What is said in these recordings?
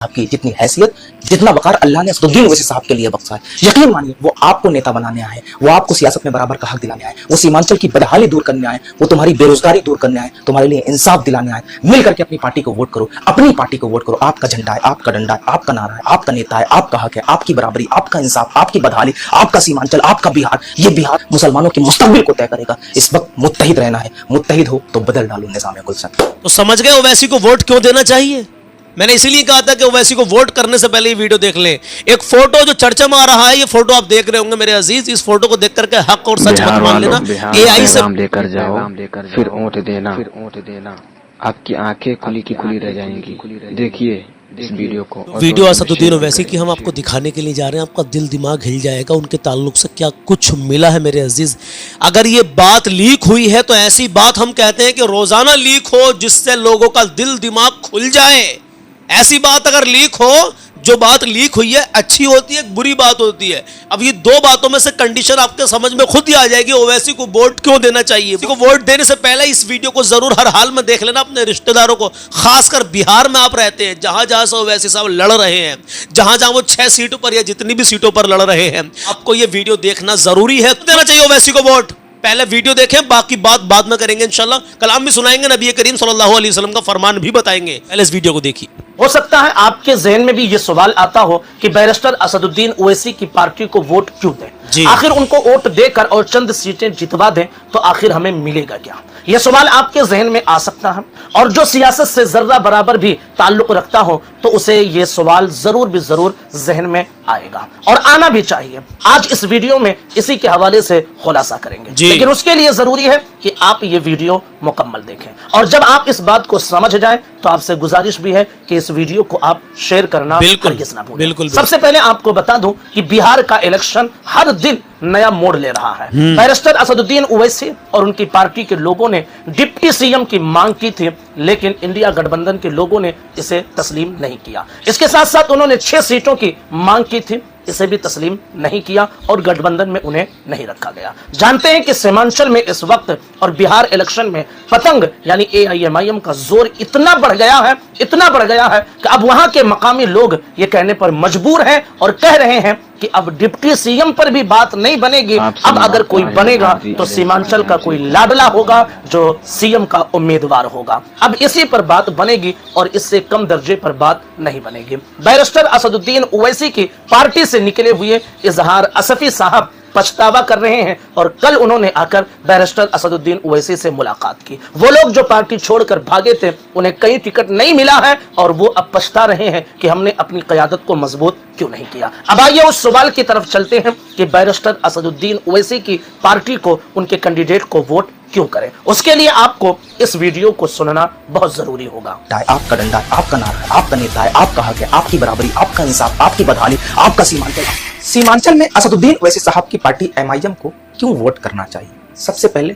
आपकी जितनी हैसियत, जितना वकार अल्लाह ने असदुद्दीन ओवैसी साहब के लिए बख्शा है, यकीन मानिए वो आपको नेता बनाने आए, वो आपको सियासत में बराबर का हक दिलाने आए, वो सीमांचल की बदहाली दूर करने आए, वो तुम्हारी बेरोजगारी दूर करने आए, तुम्हारे लिए इंसाफ दिलाने आए। मिल करके अपनी पार्टी को वोट करो, अपनी पार्टी को वोट करो। आपका झंडा है, आपका डंडा है, आपका नारा है, आपका नेता है, आपका हक है, आपकी बराबरी, आपका इंसाफ, आपकी बदहाली, आपका सीमांचल, आपका बिहार। ये बिहार मुसलमानों के मुस्तकबिल को तय करेगा। इस वक्त मुत्तहिद रहना है, मुत्तहिद हो तो बदल डालो निज़ाम गुलशन। तो समझ गए ओवैसी को वोट क्यों देना चाहिए। मैंने इसीलिए कहा था कि ओवैसी को वोट करने से पहले ये वीडियो देख लें। एक फोटो जो चर्चा में आ रहा है, ये फोटो आप देख रहे होंगे मेरे अजीज। इस फोटो को देख करके हक और सच मत मान लेना। एआई से लेकर जाओ, फिर वोट देना, आपकी आंखें खुली की खुली रह जाएंगी। देखिए इस वीडियो असदुद्दीन ओवैसी की हम आपको दिखाने के लिए जा रहे हैं। आपका दिल दिमाग हिल जाएगा उनके ताल्लुक से क्या कुछ मिला है मेरे अजीज। अगर ये बात लीक हुई है तो ऐसी बात हम कहते हैं कि रोजाना लीक हो जिससे लोगों का दिल दिमाग खुल जाए। ऐसी बात अगर लीक हो, जो बात लीक हुई है अच्छी होती है, बुरी बात होती है। अब ये दो बातों में से कंडीशन आपके समझ में खुद ही आ जाएगी ओवैसी को वोट क्यों देना चाहिए। को वोट देने से पहले इस वीडियो को जरूर हर हाल में देख लेना अपने रिश्तेदारों को, खासकर बिहार में आप रहते हैं, जहां जहां से ओवैसी साहब लड़ रहे हैं, जहां जहां वो 6 सीटों पर या जितनी भी सीटों पर लड़ रहे हैं, आपको ये वीडियो देखना जरूरी है। देना चाहिए ओवैसी को वोट। पहले वीडियो देखें, बाकी बात बाद में करेंगे इंशाल्लाह। कलाम भी सुनाएंगे, नबी करीम सल्लल्लाहु अलैहि वसल्लम का फरमान भी बताएंगे। पहले इस वीडियो को देखिए। हो सकता है आपके जहन में भी ये सवाल आता हो कि बैरिस्टर असदुद्दीन ओवैसी की पार्टी को वोट क्यों दें, आखिर उनको वोट देकर और चंद सीटें जितवा दें तो आखिर हमें मिलेगा क्या। यह सवाल आपके जहन में आ सकता है, और जो सियासत से जर्रा बराबर भी ताल्लुक रखता हो तो उसे यह सवाल जरूर भी जरूर जहन में आएगा, और आना भी चाहिए। आज इस वीडियो में इसी के हवाले से खुलासा करेंगे, लेकिन उसके लिए जरूरी है कि आप ये वीडियो मुकम्मल देखें, और जब आप इस बात को समझ जाएं तो आपसे गुजारिश भी है कि इस वीडियो को आप शेयर करना हरगिज़ ना भूलें। सबसे पहले आपको बता दूं कि बिहार का इलेक्शन हर दिन नया मोड़ ले रहा है। बैरिस्टर असदुद्दीन ओवैसी और उनकी पार्टी के लोगों ने डिप्टी सीएम की मांग की थी, लेकिन इंडिया गठबंधन के लोगों ने इसे तस्लीम नहीं किया। इसके साथ साथ उन्होंने 6 सीटों की मांग की थी, इसे भी तस्लीम नहीं किया और गठबंधन में उन्हें नहीं रखा गया। जानते हैं कि सीमांचल में इस वक्त और बिहार इलेक्शन में पतंग यानी एआईएमआईएम का जोर इतना बढ़ गया है कि अब वहां के मकामी लोग ये कहने पर मजबूर हैं और कह रहे हैं कि अब डिप्टी सीएम पर भी बात नहीं बनेगी। अब अगर कोई बनेगा तो सीमांचल का कोई लाडला होगा जो सीएम का उम्मीदवार होगा। अब इसी पर बात बनेगी और इससे कम दर्जे पर बात नहीं बनेगी। बैरिस्टर असदुद्दीन ओवैसी की पार्टी से निकले हुए इजहार असफी साहब पछतावा कर रहे हैं, और कल उन्होंने आकर बैरिस्टर असदुद्दीन ओवैसी से मुलाकात की। वो लोग जो पार्टी छोड़कर भागे थे उन्हें कहीं टिकट नहीं मिला है और वो अब पछता रहे हैं कि हमने अपनी क़यादत को मजबूत क्यों नहीं किया। अब आइए उस सवाल की तरफ चलते हैं कि बैरिस्टर असदुद्दीन ओवैसी की पार्टी को, उनके कैंडिडेट को वोट क्यों करें। उसके लिए आपको इस वीडियो को सुनना बहुत जरूरी होगा। आपका डंडा है, आपका नारा है, आपका नेता है, आपका हक है, आपकी बराबरी, आपका इंसाफ, आपकी बदहाली, आपका सीमांचल में असदुद्दीन ओवैसी साहब की पार्टी एमआईएम को क्यों वोट करना चाहिए। सबसे पहले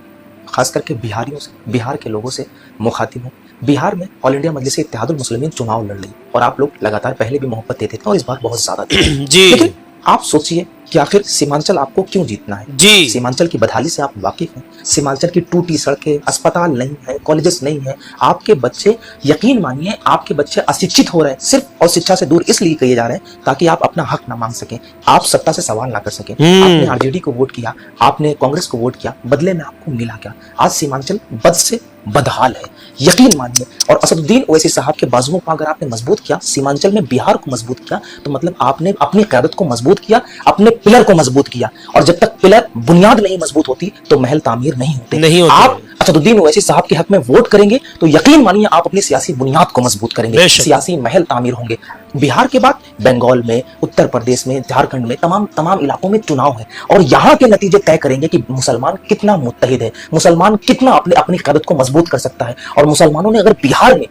खास करके बिहारियों से, बिहार के लोगों से मुखातिब हूँ। बिहार में ऑल इंडिया मजलिस इत्तेहादुल मुस्लिमीन चुनाव लड़ रही और आप लोग लगातार पहले भी मोहब्बत देते थे और इस बार बहुत ज्यादा जी। लेकिन आप सोचिए कि आखिर सीमांचल आपको क्यों जीतना है जी। सीमांचल की बदहाली से आप वाकिफ हैं। सीमांचल की टूटी सड़कें, अस्पताल नहीं है, कॉलेजेस नहीं है, आपके बच्चे, यकीन मानिए आपके बच्चे अशिक्षित हो रहे हैं सिर्फ और शिक्षा से दूर इसलिए किए जा रहे हैं ताकि आप अपना हक ना मांग सकें, आप सत्ता से सवाल ना कर सकें। आपने आरजेडी को वोट किया, आपने कांग्रेस को वोट किया, बदले में आपको मिला क्या। आज सीमांचल बद से बदहाल है, यकीन मानिए। और असदुद्दीन ओवैसी साहब के बाजुओं को अगर आपने मजबूत किया, सीमांचल में बिहार को मजबूत किया, तो मतलब आपने अपनी क़यादत को मजबूत किया, अपने पिलर को मजबूत किया। और जब तक पिलर, बुनियाद नहीं मजबूत होती तो महल तामीर नहीं होते। आप असदुद्दीन ओवैसी साहब के हक में वोट करेंगे तो यकीन मानिए आप अपनी सियासी बुनियाद को मजबूत करेंगे, सियासी महल तामीर होंगे। बिहार के बाद बंगाल में, उत्तर प्रदेश में, झारखंड में, तमाम इलाकों में चुनाव है और यहाँ के नतीजे तय करेंगे कि मुसलमान कितना मुत्तहिद है, मुसलमान कितना अपनी क़यादत को मजबूत कर सकता है। और मुसलमानों ने अगर बिहार में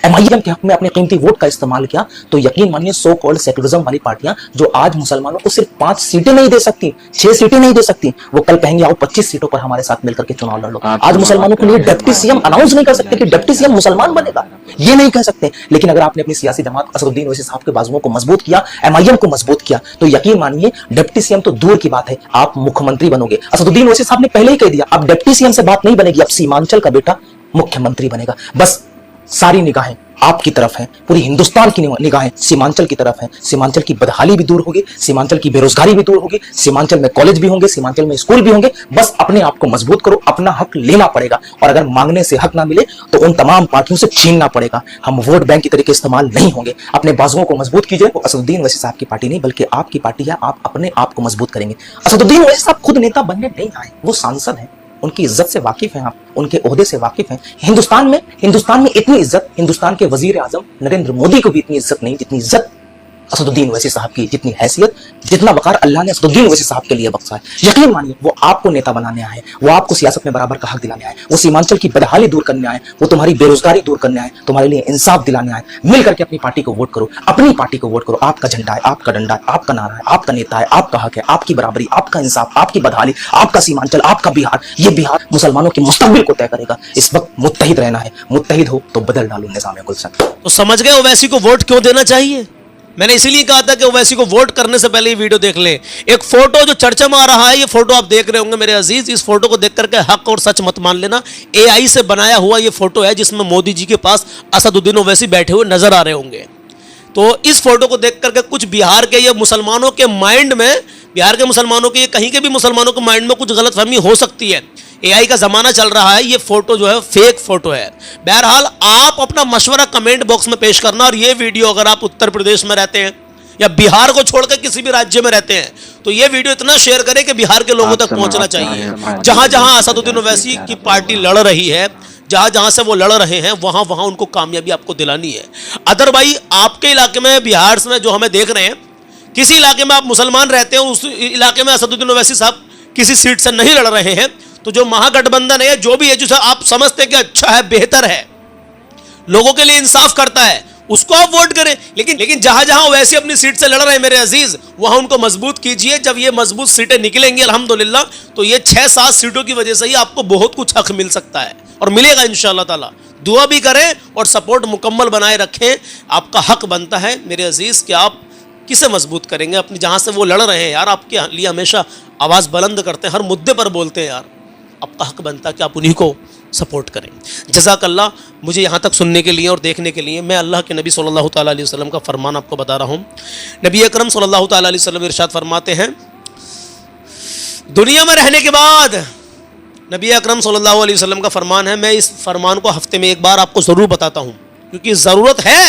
एमआईएम के हक में अपने कीमती वोट का इस्तेमाल किया तो यकीन मानिए सो कॉल्ड सेकुलरिज्म वाली पार्टियां जो आज मुसलमानों को सिर्फ 5 सीटें नहीं दे सकती, 6 सीटें नहीं दे सकती, वो कल कहेंगे आओ 25 सीटों पर हमारे साथ मिलकर के चुनाव लड़ लो। आज मुसलमानों के लिए डिप्टी सीएम अनाउंस नहीं कर सकते कि डिप्टी सीएम मुसलमान बनेगा, ये नहीं कह सकते। लेकिन अगर आपने अपनी सियासी जमात असदुद्दीन ओवैसी साहब के बाजुओं को मजबूत किया, एमआईएम को मजबूत किया, तो यकीन मानिए डिप्टी सीएम तो दूर की बात है, आप मुख्यमंत्री बनोगे। असदुद्दीन ओवैसी साहब ने पहले ही कह दिया अब डिप्टी सीएम से बात नहीं बनेगी, अब सीमांचल का बेटा मुख्यमंत्री बनेगा। बस सारी निगाहें आपकी तरफ है, पूरी हिंदुस्तान की निगाहें सीमांचल की तरफ है। सीमांचल की बदहाली भी दूर होगी, सीमांचल की बेरोजगारी भी दूर होगी, सीमांचल में कॉलेज भी होंगे, सीमांचल में स्कूल भी होंगे। बस अपने आप को मजबूत करो, अपना हक लेना पड़ेगा, और अगर मांगने से हक ना मिले तो उन तमाम पार्टियों से छीनना पड़ेगा। हम वोट बैंक की तरीके इस्तेमाल नहीं होंगे। अपने बाजुओं को मजबूत कीजिए। वो असदुद्दीन ओवैसी साहब की पार्टी नहीं, बल्कि आपकी पार्टी है। आप अपने आप को मजबूत करेंगे। असदुद्दीन ओवैसी साहब खुद नेता बनने नहीं आए, वो सांसद हैं। उनकी इज्जत से वाकिफ हैं आप, उनके ओहदे से वाकिफ हैं। हिंदुस्तान में इतनी इज्जत हिंदुस्तान के वजीर आजम नरेंद्र मोदी को भी इतनी इज्जत नहीं जितनी इज्जत असदुद्दीन ओवैसी साहब की, जितनी हैसियत, जितना वकार अल्लाह ने असदुद्दीन ओवैसी साहब के लिए बख्शा है। यकीन मानिए वो आपको नेता बनाने आए, वो आपको सियासत में बराबर का हक दिलाने आए, वो सीमांचल की बदहाली दूर करने आए, वो तुम्हारी बेरोजगारी दूर करने आए, तुम्हारे लिए इंसाफ दिलाने आए। मिल करके अपनी पार्टी को वोट करो, अपनी पार्टी को वोट करो। आपका झंडा है, आपका डंडा है, आपका नारा है, आपका नेता है, आपका हक है, आपकी बराबरी, आपका इंसाफ, आपकी बदहाली, आपका सीमांचल, आपका बिहार। ये बिहार मुसलमानों के मुस्तकबिल को तय करेगा। इस वक्त मुत्तहिद रहना है। मुत्तहिद हो तो बदल डालो निज़ाम गुलशन। तो समझ गए ओवैसी को वोट क्यों देना चाहिए। मैंने इसीलिए कहा था कि ओवैसी को वोट करने से पहले ये वीडियो देख लें। एक फोटो जो चर्चा में आ रहा है, ये फोटो आप देख रहे होंगे मेरे अजीज। इस फोटो को देख करके हक और सच मत मान लेना। एआई से बनाया हुआ ये फोटो है, जिसमें मोदी जी के पास असदुद्दीन ओवैसी बैठे हुए नजर आ रहे होंगे। तो इस फोटो को देख करके कुछ बिहार के या मुसलमानों के माइंड में, बिहार के मुसलमानों के, कहीं के भी मुसलमानों के माइंड में कुछ गलतफहमी हो सकती है। एआई का जमाना चल रहा है, ये फोटो जो है फेक फोटो है। बहरहाल आप अपना मशवरा कमेंट बॉक्स में पेश करना। और ये वीडियो अगर आप उत्तर प्रदेश में रहते हैं या बिहार को छोड़कर किसी भी राज्य में रहते हैं, तो ये वीडियो इतना शेयर करें कि बिहार के लोगों तक पहुंचना चाहिए। जहां जहां असदुद्दीन ओवैसी की पार्टी लड़ रही है, जहां जहां से वो लड़ रहे हैं, वहां वहां उनको कामयाबी आपको दिलानी है। अदरवाइज आपके इलाके में, बिहार में जो हमें देख रहे हैं, किसी इलाके में आप मुसलमान रहते हैं, उस इलाके में असदुद्दीन ओवैसी साहब किसी सीट से नहीं लड़ रहे हैं, तो जो महागठबंधन है, जो भी है, जो आप समझते हैं कि अच्छा है, बेहतर है, लोगों के लिए इंसाफ करता है, उसको आप वोट करें। लेकिन जहां जहां वैसे अपनी सीट से लड़ रहे हैं मेरे अजीज, वहां उनको मजबूत कीजिए। जब ये मजबूत सीटें निकलेंगी अल्हम्दुलिल्लाह, तो ये 6-7 सीटों की वजह से ही आपको बहुत कुछ हक मिल सकता है और मिलेगा इंशाअल्लाह ताला। दुआ भी करें और सपोर्ट मुकम्मल बनाए रखें। आपका हक बनता है मेरे अजीज कि आप किसे मजबूत करेंगे। अपनी जहां से वो लड़ रहे हैं यार, आपके लिए हमेशा आवाज़ बुलंद करते हैं, हर मुद्दे पर बोलते हैं यार, आपका हक बनता है कि आप उन्हीं को सपोर्ट करें। जज़ाकल्लाह मुझे यहाँ तक सुनने के लिए और देखने के लिए। मैं अल्लाह के नबी सल्लल्लाहु ताला अलैहि वसल्लम का फरमान आपको बता रहा हूँ। नबी अकरम सल्लल्लाहु ताला अलैहि वसल्लम इरशाद फरमाते हैं, दुनिया में रहने के बाद, नबी अकरम सल्लल्लाहु अलैहि वसल्लम का फरमान है, मैं इस फरमान को हफ्ते में एक बार आपको ज़रूर बताता हूँ, क्योंकि ज़रूरत है।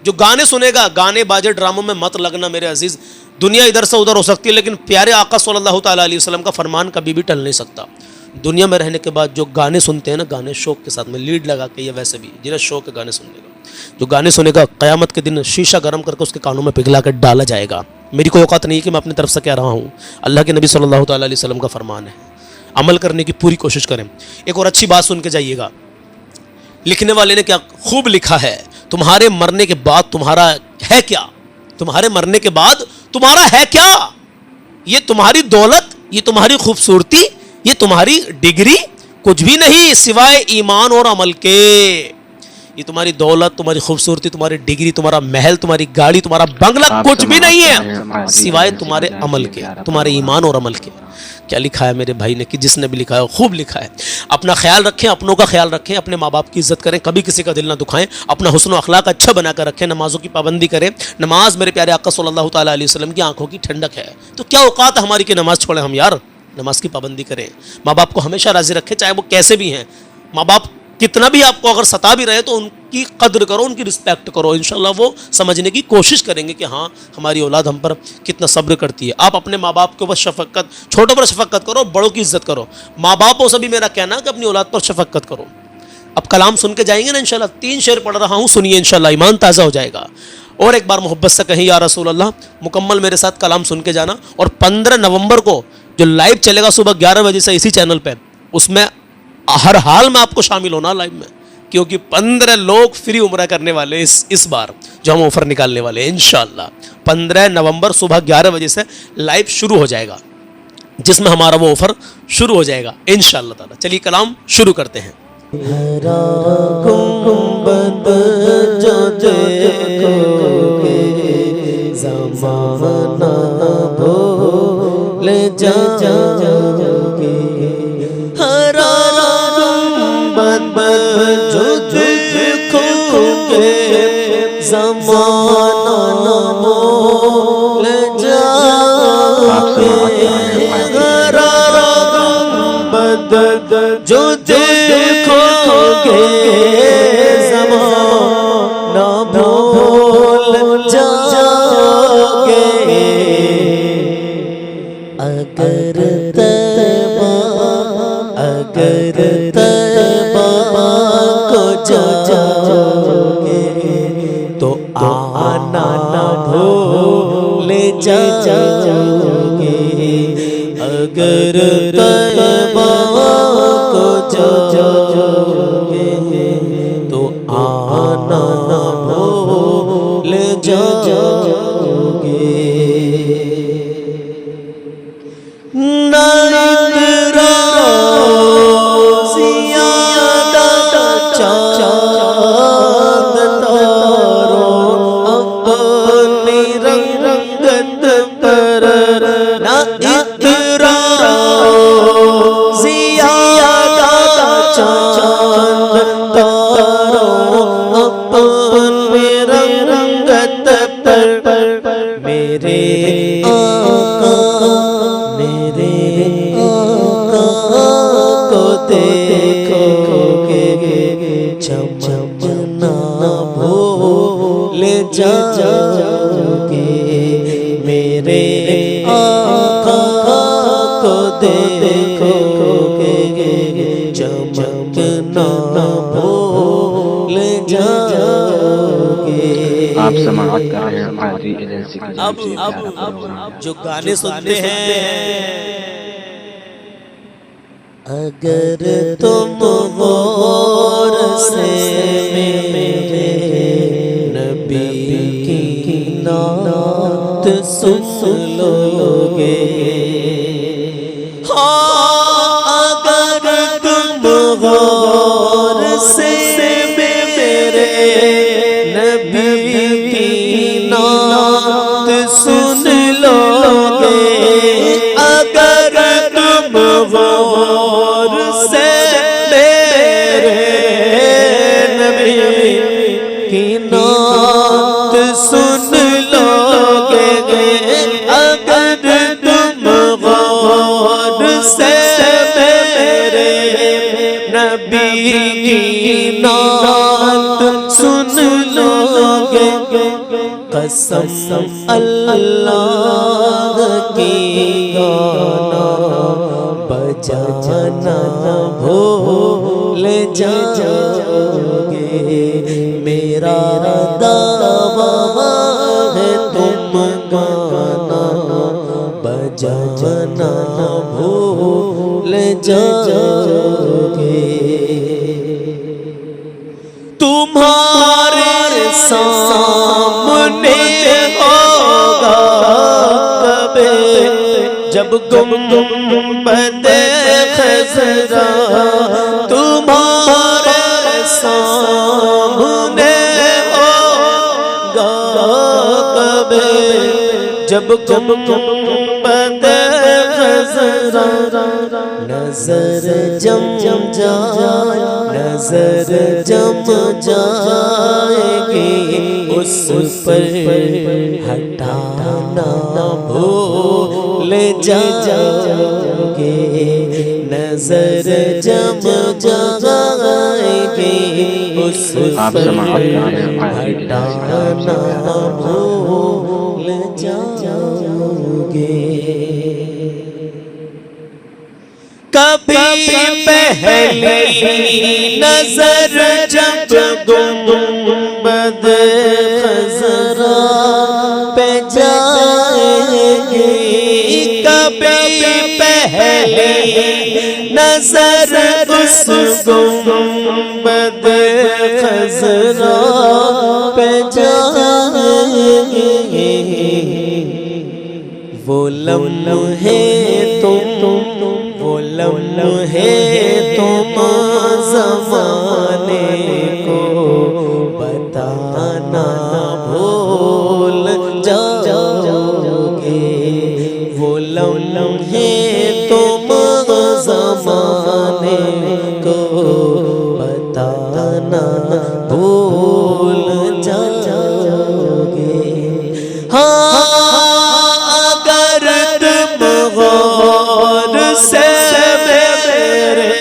जो गाने सुनेगा, गाने बाजे ड्रामों में मत लगना मेरे अजीज़। दुनिया इधर से उधर हो सकती है, लेकिन प्यारे आका सल्लल्लाहु ताला अलैहि वसल्लम का फरमान कभी भी टल नहीं सकता। दुनिया में रहने के बाद जो गाने सुनते हैं ना, गाने शौक के साथ में लीड लगा के, या वैसे भी जिन्हें शौक के गाने सुनने का, जो गाने सुनेगा क़यामत के दिन शीशा गर्म करके उसके कानों में पिघला कर डाला जाएगा। मेरी कोई औकात नहीं है कि मैं अपनी तरफ से कह रहा हूँ, अल्लाह के नबी सल्लल्लाहु ताला अलैहि वसल्लम का फरमान है। अमल करने की पूरी कोशिश करें। एक और अच्छी बात सुन के जाइएगा, लिखने वाले ने क्या खूब लिखा है, तुम्हारे मरने के बाद तुम्हारा है क्या, तुम्हारे मरने के बाद तुम्हारा है क्या, ये तुम्हारी दौलत, ये तुम्हारी खूबसूरती, ये तुम्हारी डिग्री कुछ भी नहीं सिवाय ईमान और अमल के। ये तुम्हारी दौलत, तुम्हारी खूबसूरती, तुम्हारी डिग्री, तुम्हारा महल, तुम्हारी गाड़ी, तुम्हारा बंगला कुछ भी नहीं है सिवाय तुम्हारे अमल के, तुम्हारे ईमान और अमल के। क्या लिखा है मेरे भाई ने, कि जिसने भी लिखा है खूब लिखा है। अपना ख्याल रखें, अपनों का ख्याल रखें, अपने माँ बाप की इज्जत करें, कभी किसी का दिल ना दुखाएं, अपना हुस्न और अखलाक अच्छा बना कर रखें, नमाजों की पाबंदी करें। नमाज मेरे प्यारे आका सल्लल्लाहु ताला अलैहि वसल्लम की आंखों की ठंडक है, तो क्या औकात हमारी कि नमाज छोड़ें हम यार। नमाज की पाबंदी करें, माँ बाप को हमेशा राजी रखें, चाहे वो कैसे भी हैं। माँ बाप कितना भी आपको अगर सता भी रहे तो उनकी कद्र करो, उनकी रिस्पेक्ट करो। इंशाल्लाह वो समझने की कोशिश करेंगे कि हाँ हमारी औलाद हम पर कितना सब्र करती है। आप अपने माँ बाप के ऊपर शफकत, छोटों पर शफकत करो, बड़ों की इज्जत करो। माँ बापों से भी मेरा कहना है कि अपनी औलाद पर शफकत करो। अब कलाम सुन के जाएंगे ना इंशाल्लाह, 3 शेर पढ़ रहा हूँ, सुनिए इंशाल्लाह ईमान ताज़ा हो जाएगा। और एक बार मोहब्बत से कहें या रसूल अल्लाह, मुकम्मल मेरे साथ कलाम सुन के जाना। और 15 नवंबर को जो लाइव चलेगा सुबह 11 बजे से इसी चैनल पे, उसमें हर हाल में आपको शामिल होना लाइव में, क्योंकि 15 लोग फ्री उम्रा करने वाले इस बार जो हम ऑफर निकालने वाले हैं इंशाल्लाह। 15 नवंबर सुबह 11 बजे से लाइव शुरू हो जाएगा, जिसमें हमारा वो ऑफर शुरू हो जाएगा इंशाल्लाह ताला। चलिए कलाम शुरू करते हैं। जो देखोगे ज़माना भूल जाओगे, अगर तैबा को जाओगे तो आना ना भूल जाओगे, अगर तैबा को जाओगे तो आना ना भूल जाओगे। चमचमना भूल जाओगे, मेरे आका को देखोगे, चमचमना भूल जाओगे। आप समाअत कर रहे हैं कादरी एजेंसी की। अब जो गाने सुनते हैं, अगर तुम गौर से मेरे नबी की नात सुन लोगे, हाँ अगर तुम गौर से मेरे नबी की नात सुन लोगे, अगर तुम गौर से मेरे नबी की नात सुन लोगे, अगर तुम गौर से मेरे नबी की नात सुन लोगे, कसम अल्लाह की गाना बजाना भूल जाओगे, मेरा दावा है तुम गाना बजाना भूल जाओगे। तुम्हारे सामने होगा कबे जब गुंबदे खज़रा, तुम्हारे सामने होगा कबे जब गुंबदे खज़रा, नजर जम जाए, नजर जम जाएगी उस पर हटाना भूल जाओगे, नजर जम जाएगी उस पर हटाना भूल जाओगे। कभी पहली नजर जब गुंबद खज़रा पे जाएगी, कभी पहली नजर उस गुंबद खज़रा पे जाएगी, वो लम्हे वो लम्हे तुम ज़माने को बताना भूल जाओगे, वो लम्हे तुम ज़माने को बताना भूल जाओगे। हाँ से मेरे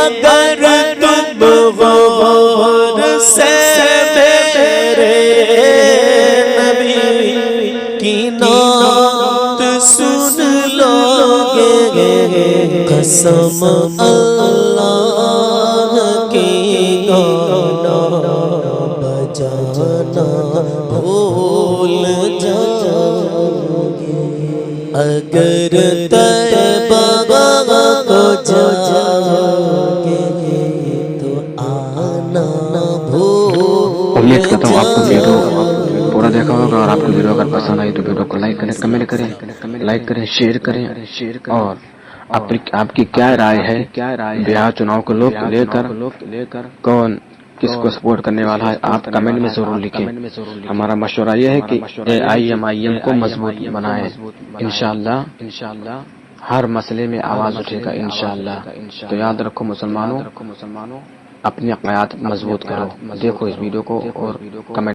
अगर तुम गौर से मेरे नबी की नात सुन लोगे, कसम अल्लाह की गाना बजाना भूल जाओगे। अगर तैबा को जाओगे तो आना भूल। उम्मीद करता हूँ आपको वीडियो पूरा देखा होगा, और आपको वीडियो अगर पसंद आई तो वीडियो को लाइक करें, कमेंट करें, लाइक करें, शेयर करें। और आपकी क्या राय है बिहार चुनाव को लेकर, कौन किसको सपोर्ट करने वाला है, आप कमेंट में जरूर लिखें। हमारा मशवरा यह है कि AIMIM को मजबूत बनाए। इंशाअल्लाह हर मसले में आवाज उठेगा इंशाअल्लाह। तो याद रखो मुसलमानों, अपनी अक़ीदत मजबूत करो। देखो इस वीडियो को और कमेंट